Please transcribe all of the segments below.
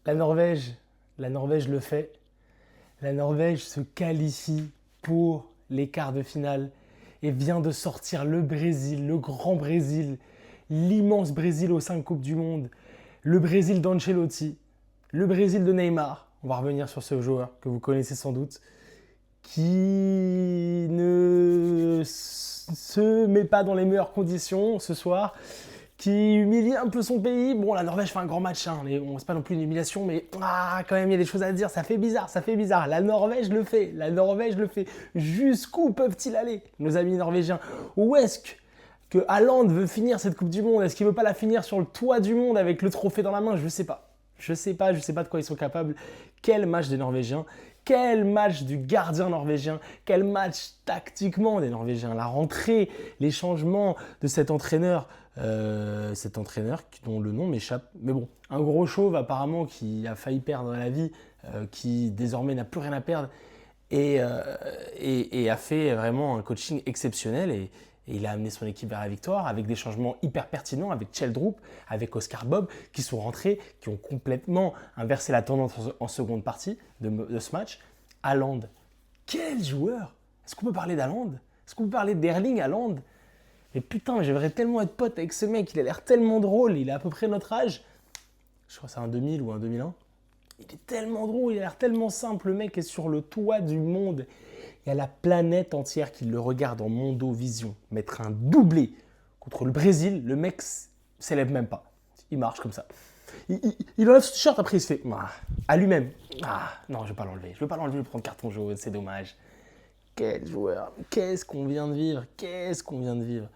La Norvège, la Norvège le fait. La Norvège se qualifie pour les quarts de finale et vient de sortir le Brésil, le grand Brésil, l'immense Brésil aux 5 Coupes du Monde, le Brésil d'Ancelotti, le Brésil de Neymar. On va revenir sur ce joueur que vous connaissez sans doute, qui ne se met pas dans les meilleures conditions ce soir, qui humilie un peu son pays. Bon, la Norvège fait un grand match, hein, mais bon, c'est pas non plus une humiliation, mais quand même, il y a des choses à dire, ça fait bizarre, ça fait bizarre. La Norvège le fait, la Norvège le fait. Jusqu'où peuvent-ils aller, nos amis norvégiens? Où est-ce que Haaland veut finir cette Coupe du Monde? Est-ce qu'il veut pas la finir sur le toit du monde avec le trophée dans la main? Je sais pas. Je sais pas de quoi ils sont capables. Quel match des Norvégiens, quel match du gardien norvégien, quel match tactiquement des Norvégiens. La rentrée, les changements de cet entraîneur dont le nom m'échappe. Mais bon, un gros chauve apparemment qui a failli perdre la vie, qui désormais n'a plus rien à perdre et a fait vraiment un coaching exceptionnel et il a amené son équipe vers la victoire avec des changements hyper pertinents, avec Cheldrup, avec Oscar Bob, qui sont rentrés, qui ont complètement inversé la tendance en seconde partie de ce match. Haaland, quel joueur! Est-ce qu'on peut parler d'Haaland? Est-ce qu'on peut parler d'Erling Haaland? Mais putain, j'aimerais tellement être pote avec ce mec, il a l'air tellement drôle, il a à peu près notre âge. Je crois que c'est un 2000 ou un 2001. Il est tellement drôle, il a l'air tellement simple, le mec est sur le toit du monde. Il y a la planète entière qui le regarde en Mondovision. Mettre un doublé contre le Brésil, le mec s'élève même pas. Il marche comme ça. Il enlève ce t-shirt, après il se fait à lui-même. Non, je vais pas l'enlever. Je vais pas l'enlever pour prendre carton jaune, c'est dommage. Quel joueur. Qu'est-ce qu'on vient de vivre. Qu'est-ce qu'on vient de vivre.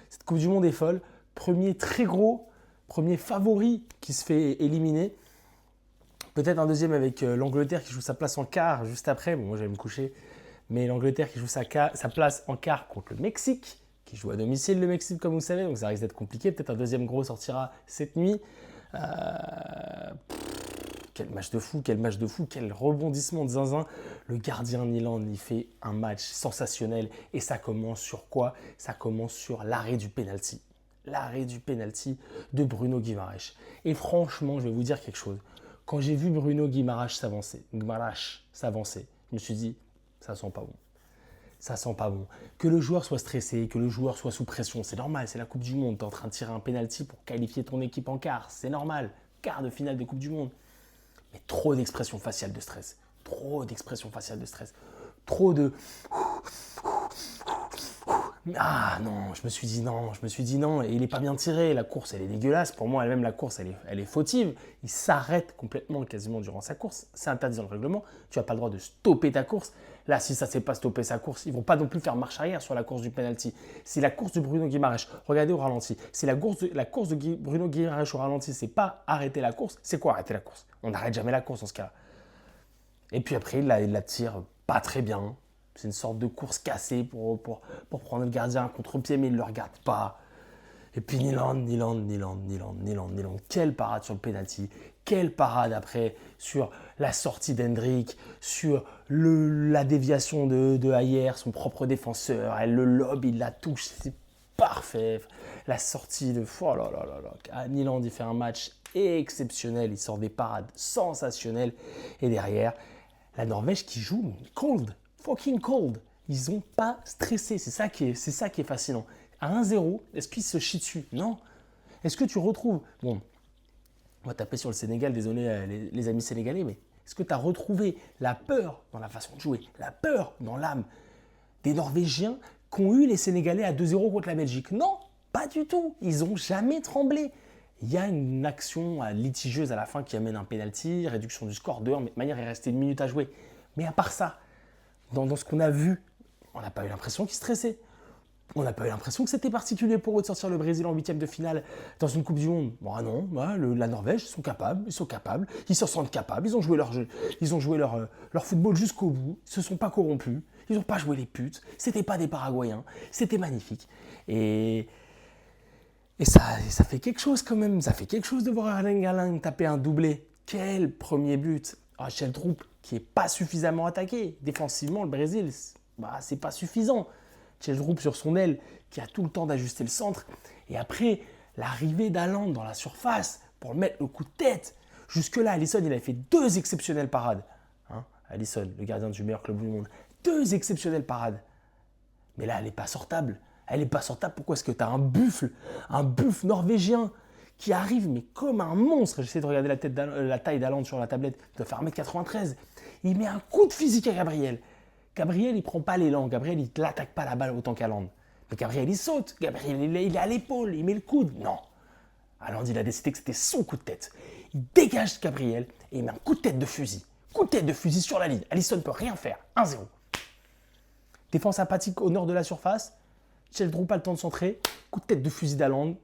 Cette Coupe du Monde est folle. Premier très gros, premier favori qui se fait éliminer. Peut-être un deuxième avec l'Angleterre qui joue sa place en quart juste après. Bon, moi, j'allais me coucher. Mais l'Angleterre qui joue sa place en quart contre le Mexique, qui joue à domicile le Mexique, comme vous savez. Donc ça risque d'être compliqué. Peut-être un deuxième gros sortira cette nuit. Quel match de fou, quel match de fou, quel rebondissement de zinzin. Le gardien Milan, il fait un match sensationnel. Et ça commence sur quoi? Ça commence sur l'arrêt du penalty. L'arrêt du penalty de Bruno Guimaraes. Et franchement, je vais vous dire quelque chose. Quand j'ai vu Bruno Guimaraes s'avancer, je me suis dit, ça sent pas bon. Ça sent pas bon. Que le joueur soit stressé, que le joueur soit sous pression, c'est normal, c'est la Coupe du Monde. Tu es en train de tirer un penalty pour qualifier ton équipe en quart, c'est normal. Quart de finale de Coupe du Monde. Mais trop d'expressions faciales de stress. Trop d'expressions faciales de stress. Trop de... Non, je me suis dit non, et il n'est pas bien tiré, la course elle est dégueulasse, pour moi elle-même la course elle est fautive, il s'arrête complètement quasiment durant sa course, c'est interdit dans le règlement, tu n'as pas le droit de stopper ta course, là si ça ne sait pas stopper sa course, ils ne vont pas non plus faire marche arrière sur la course du penalty, si la course de Bruno Guimaraes, regardez au ralenti, si la course de Bruno Guimaraes au ralenti c'est pas arrêter la course, c'est quoi arrêter la course? On n'arrête jamais la course dans ce cas-là. Et puis après il la tire pas très bien. C'est une sorte de course cassée pour prendre le gardien à contre-pied, mais il ne le regarde pas. Et puis Nyland. Quelle parade sur le penalty. Quelle parade après sur la sortie d'Hendrick, sur la déviation de Ayer, son propre défenseur. Elle le lobe, il la touche, c'est parfait. La sortie de... Oh là là là là. Nyland, il fait un match exceptionnel. Il sort des parades sensationnelles. Et derrière, la Norvège qui joue cold. Fucking cold. Ils n'ont pas stressé. C'est ça qui est fascinant. À 1-0, est-ce qu'ils se chient dessus? Non. Est-ce que tu retrouves... Bon, on va taper sur le Sénégal, désolé les amis sénégalais, mais est-ce que tu as retrouvé la peur dans la façon de jouer, la peur dans l'âme des Norvégiens qu'ont eu les Sénégalais à 2-0 contre la Belgique? Non, pas du tout. Ils n'ont jamais tremblé. Il y a une action litigieuse à la fin qui amène un penalty, réduction du score 2-1, mais de toute manière, il restait 1 minute à jouer. Mais à part ça, dans ce qu'on a vu, on n'a pas eu l'impression qu'ils stressaient. On n'a pas eu l'impression que c'était particulier pour eux de sortir le Brésil en huitième de finale dans une Coupe du Monde. Bon, non, la Norvège, ils sont capables, ils se sentent capables, ils ont joué leur jeu, ils ont joué leur football jusqu'au bout, ils se sont pas corrompus, ils n'ont pas joué les putes, c'était pas des Paraguayens, c'était magnifique. Et ça fait quelque chose quand même, ça fait quelque chose de voir Erling Haaland taper un doublé. Quel premier but! Rachel Troupe qui n'est pas suffisamment attaqué. Défensivement, le Brésil, c'est pas suffisant. Cheldrup sur son aile qui a tout le temps d'ajuster le centre. Et après, l'arrivée d'Haaland dans la surface pour mettre le coup de tête. Jusque-là, Alisson, il avait fait 2 exceptionnelles parades. Hein, Alisson, le gardien du meilleur club du monde. 2 exceptionnelles parades. Mais là, elle n'est pas sortable. Elle n'est pas sortable. Pourquoi? Est-ce que tu as un buffle norvégien qui arrive, mais comme un monstre. J'essaie de regarder la taille d'Haaland sur la tablette. Il doit faire 1m93. Il met un coup de physique à Gabriel. Gabriel, il prend pas l'élan. Gabriel, il l'attaque pas la balle autant qu'Haaland. Mais Gabriel, il saute. Gabriel, il est à l'épaule. Il met le coude. Non. Haaland, il a décidé que c'était son coup de tête. Il dégage Gabriel et il met un coup de tête de fusil. Coup de tête de fusil sur la ligne. Alisson ne peut rien faire. 1-0. Défense apathique au nord de la surface. Kjeldrup a le temps de centrer. Coup de tête de fusil d'Haaland.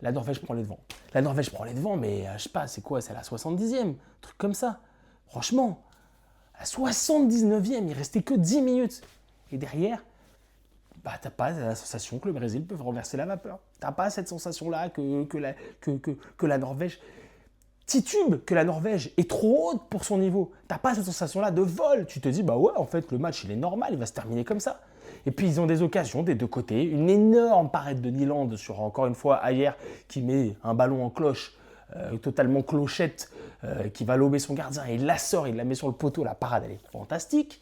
La Norvège prend les devants. La Norvège prend les devants, mais je sais pas, c'est quoi? C'est à la 70e. Truc comme ça. Franchement, à la 79e, il restait que 10 minutes. Et derrière, t'as pas la sensation que le Brésil peut renverser la vapeur. T'as pas cette sensation-là que la Norvège titube, que la Norvège est trop haute pour son niveau. T'as pas cette sensation-là de vol. Tu te dis, bah ouais, en fait, le match, il est normal, il va se terminer comme ça. Et puis, ils ont des occasions des deux côtés. Une énorme parade de Nyland sur, encore une fois, Ajer, qui met un ballon en cloche, totalement clochette, qui va lober son gardien. Et il la sort, il la met sur le poteau. La parade, elle est fantastique.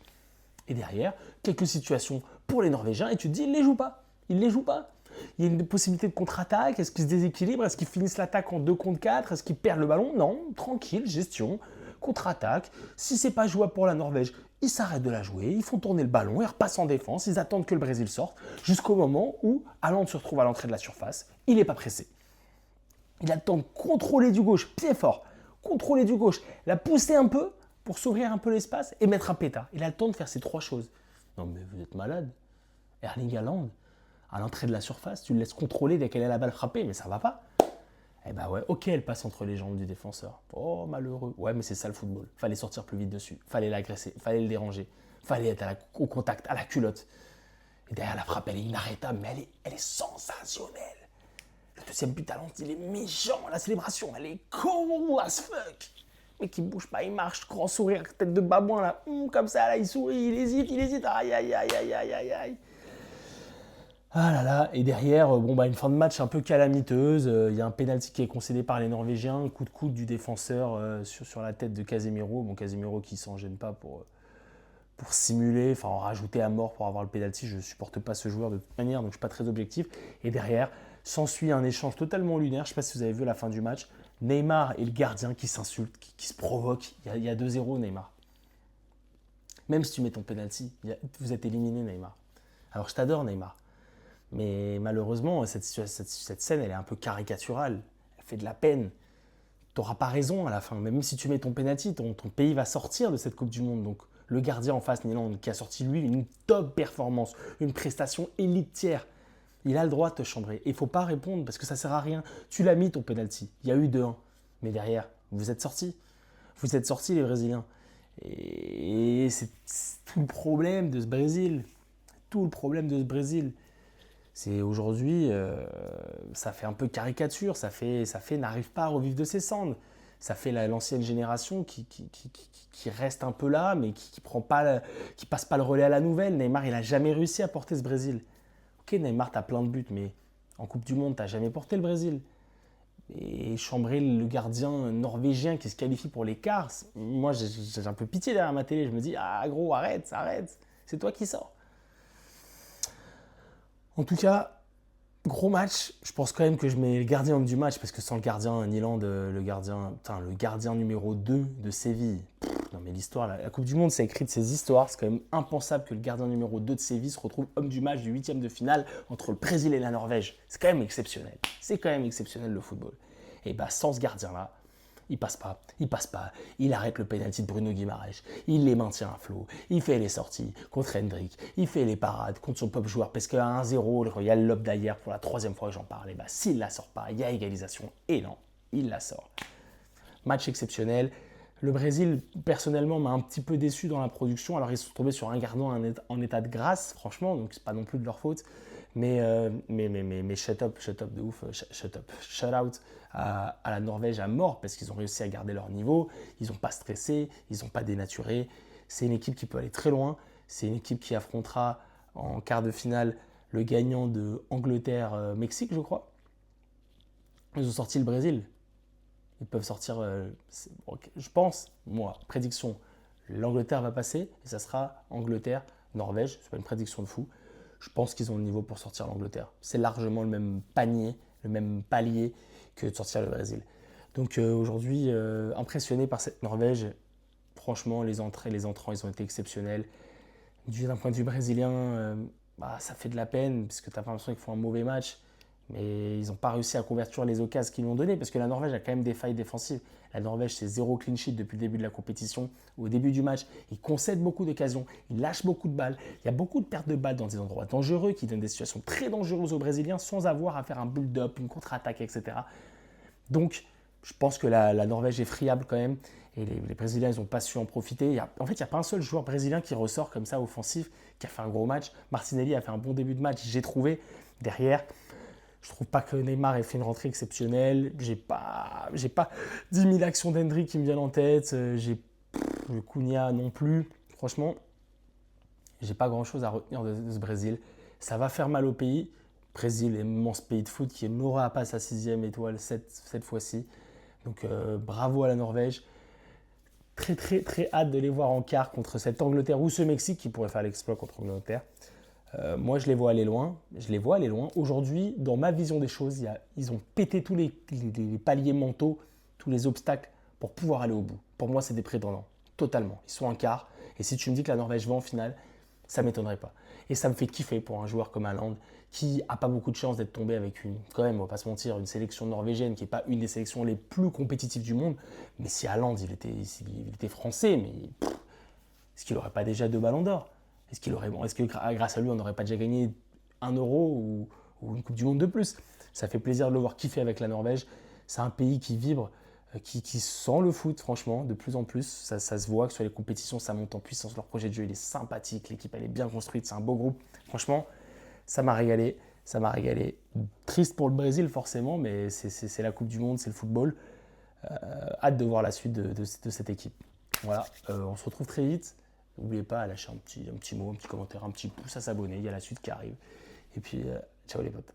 Et derrière, quelques situations pour les Norvégiens. Et tu te dis, ils ne les jouent pas. Ils ne les jouent pas. Il y a une possibilité de contre-attaque. Est-ce qu'ils se déséquilibrent? Est-ce qu'ils finissent l'attaque en 2 contre 4? Est-ce qu'ils perdent le ballon? Non, tranquille, gestion, contre-attaque. Si c'est pas jouable pour la Norvège, ils s'arrêtent de la jouer, ils font tourner le ballon, ils repassent en défense, ils attendent que le Brésil sorte, jusqu'au moment où Haaland se retrouve à l'entrée de la surface. Il n'est pas pressé. Il a le temps de contrôler du gauche, pied fort, contrôler du gauche, la pousser un peu pour s'ouvrir un peu l'espace et mettre un pétard. Il a le temps de faire ces 3 choses. Non mais vous êtes malade. Erling Haaland, à l'entrée de la surface, tu le laisses contrôler dès qu'elle est la balle frappée, mais ça va pas. Eh ben ouais, ok, elle passe entre les jambes du défenseur. Oh, malheureux. Ouais, mais c'est ça le football. Fallait sortir plus vite dessus. Fallait l'agresser. Fallait le déranger. Fallait être au contact, à la culotte. Et derrière, la frappe, elle est inarrêtable, mais elle est sensationnelle. Le deuxième but à Haaland, il est méchant. La célébration, elle est cool as fuck. Mais qui bouge pas, il marche, grand sourire, tête de babouin, là. Comme ça, là, il sourit, il hésite. Aïe, aïe, aïe, aïe, aïe, aïe, aïe. Ah là là, et derrière, une fin de match un peu calamiteuse. Il y a un pénalty qui est concédé par les Norvégiens, un coup de coude du défenseur sur la tête de Casemiro. Bon, Casemiro qui s'en gêne pas pour simuler, enfin en rajouter à mort pour avoir le pénalty. Je ne supporte pas ce joueur de toute manière, donc je ne suis pas très objectif. Et derrière, s'ensuit un échange totalement lunaire. Je ne sais pas si vous avez vu la fin du match. Neymar et le gardien qui s'insultent, qui se provoquent. Il y a 2-0 Neymar. Même si tu mets ton pénalty, vous êtes éliminé Neymar. Alors je t'adore Neymar. Mais malheureusement, cette scène, elle est un peu caricaturale. Elle fait de la peine. Tu n'auras pas raison à la fin. Même si tu mets ton pénalty, ton pays va sortir de cette Coupe du Monde. Donc le gardien en face, Nyland, qui a sorti lui une top performance, une prestation élitière, il a le droit de te chambrer. Et il ne faut pas répondre parce que ça ne sert à rien. Tu l'as mis ton pénalty. Il y a eu 2-1. Mais derrière, vous êtes sortis. Vous êtes sortis les Brésiliens. Et c'est tout le problème de ce Brésil. Tout le problème de ce Brésil. C'est aujourd'hui, ça fait un peu caricature, ça fait n'arrive pas à revivre de ses cendres. Ça fait l'ancienne génération qui reste un peu là, mais qui passe pas le relais à la nouvelle. Neymar, il n'a jamais réussi à porter ce Brésil. Ok, Neymar, tu as plein de buts, mais en Coupe du Monde, tu n'as jamais porté le Brésil. Et chambrer le gardien norvégien qui se qualifie pour les quarts, moi, j'ai un peu pitié derrière ma télé. Je me dis, ah gros, arrête, c'est toi qui sors. En tout cas, gros match. Je pense quand même que je mets le gardien homme du match parce que sans le gardien, Nyland, le gardien numéro 2 de Séville. Non mais l'histoire, la Coupe du Monde, c'est écrit de ces histoires. C'est quand même impensable que le gardien numéro 2 de Séville se retrouve homme du match du 8e de finale entre le Brésil et la Norvège. C'est quand même exceptionnel. C'est quand même exceptionnel le football. Et bah sans ce gardien-là, il passe pas, il arrête le pénalty de Bruno Guimaraes, il les maintient à flot, il fait les sorties contre Hendrik, il fait les parades contre son pop joueur parce qu'à 1-0, il y a le lob d'Ajer pour la 3e fois que j'en parle, et bah s'il la sort pas, il y a égalisation, et non, il la sort. Match exceptionnel. Le Brésil, personnellement, m'a un petit peu déçu dans la production. Alors, ils se sont tombés sur un gardien en état de grâce, franchement, donc c'est pas non plus de leur faute. Mais shut up de ouf, shout out à la Norvège à mort parce qu'ils ont réussi à garder leur niveau, ils n'ont pas stressé, ils n'ont pas dénaturé. C'est une équipe qui peut aller très loin, c'est une équipe qui affrontera en quart de finale le gagnant de Angleterre-Mexique, je crois. Ils ont sorti le Brésil. Ils peuvent sortir, ok, je pense, moi, prédiction, l'Angleterre va passer et ça sera Angleterre-Norvège. C'est pas une prédiction de fou. Je pense qu'ils ont le niveau pour sortir l'Angleterre. C'est largement le même panier, le même palier que de sortir le Brésil. Donc aujourd'hui, impressionné par cette Norvège. Franchement, les entrées, les entrants, ils ont été exceptionnels. D'un point de vue brésilien, ça fait de la peine parce que tu as l'impression qu'ils font un mauvais match. Mais ils n'ont pas réussi à convertir les occasions qu'ils lui ont données parce que la Norvège a quand même des failles défensives. La Norvège, c'est 0 clean sheet depuis le début de la compétition. Au début du match, ils concèdent beaucoup d'occasions, ils lâchent beaucoup de balles. Il y a beaucoup de pertes de balles dans des endroits dangereux qui donnent des situations très dangereuses aux Brésiliens sans avoir à faire un build-up, une contre-attaque, etc. Donc, je pense que la Norvège est friable quand même. Et les Brésiliens, ils n'ont pas su en profiter. En fait, il n'y a pas un seul joueur brésilien qui ressort comme ça offensif, qui a fait un gros match. Martinelli a fait un bon début de match, j'ai trouvé. Derrière, je trouve pas que Neymar ait fait une rentrée exceptionnelle. J'ai pas 10 000 actions d'Hendrick qui me viennent en tête. J'ai le Cunha non plus. Franchement, j'ai pas grand chose à retenir de ce Brésil. Ça va faire mal au pays. Brésil, immense pays de foot qui n'aura pas sa 6e étoile cette fois-ci. Donc bravo à la Norvège. Très très très hâte de les voir en quart contre cette Angleterre ou ce Mexique qui pourrait faire l'exploit contre l'Angleterre. Moi, je les vois aller loin. Aujourd'hui, dans ma vision des choses, ils ont pété tous les paliers mentaux, tous les obstacles pour pouvoir aller au bout. Pour moi, c'est des prétendants, totalement. Ils sont en quart. Et si tu me dis que la Norvège va en finale, ça ne m'étonnerait pas. Et ça me fait kiffer pour un joueur comme Haaland, qui n'a pas beaucoup de chance d'être tombé avec quand même, on va pas se mentir, une sélection norvégienne qui n'est pas une des sélections les plus compétitives du monde. Mais si Haaland, il était français, mais est-ce qu'il n'aurait pas déjà 2 ballons d'or? Est-ce que grâce à lui, on n'aurait pas déjà gagné 1 euro ou une Coupe du Monde de plus? Ça fait plaisir de le voir kiffer avec la Norvège. C'est un pays qui vibre, qui sent le foot, franchement, de plus en plus. Ça se voit que sur les compétitions, ça monte en puissance. Leur projet de jeu, il est sympathique. L'équipe, elle est bien construite. C'est un beau groupe. Franchement, ça m'a régalé. Ça m'a régalé. Triste pour le Brésil, forcément, mais c'est la Coupe du Monde, c'est le football. Hâte de voir la suite de cette équipe. Voilà, on se retrouve très vite. N'oubliez pas à lâcher un petit mot, un petit commentaire, un petit pouce, à s'abonner. Il y a la suite qui arrive. Et puis, ciao les potes.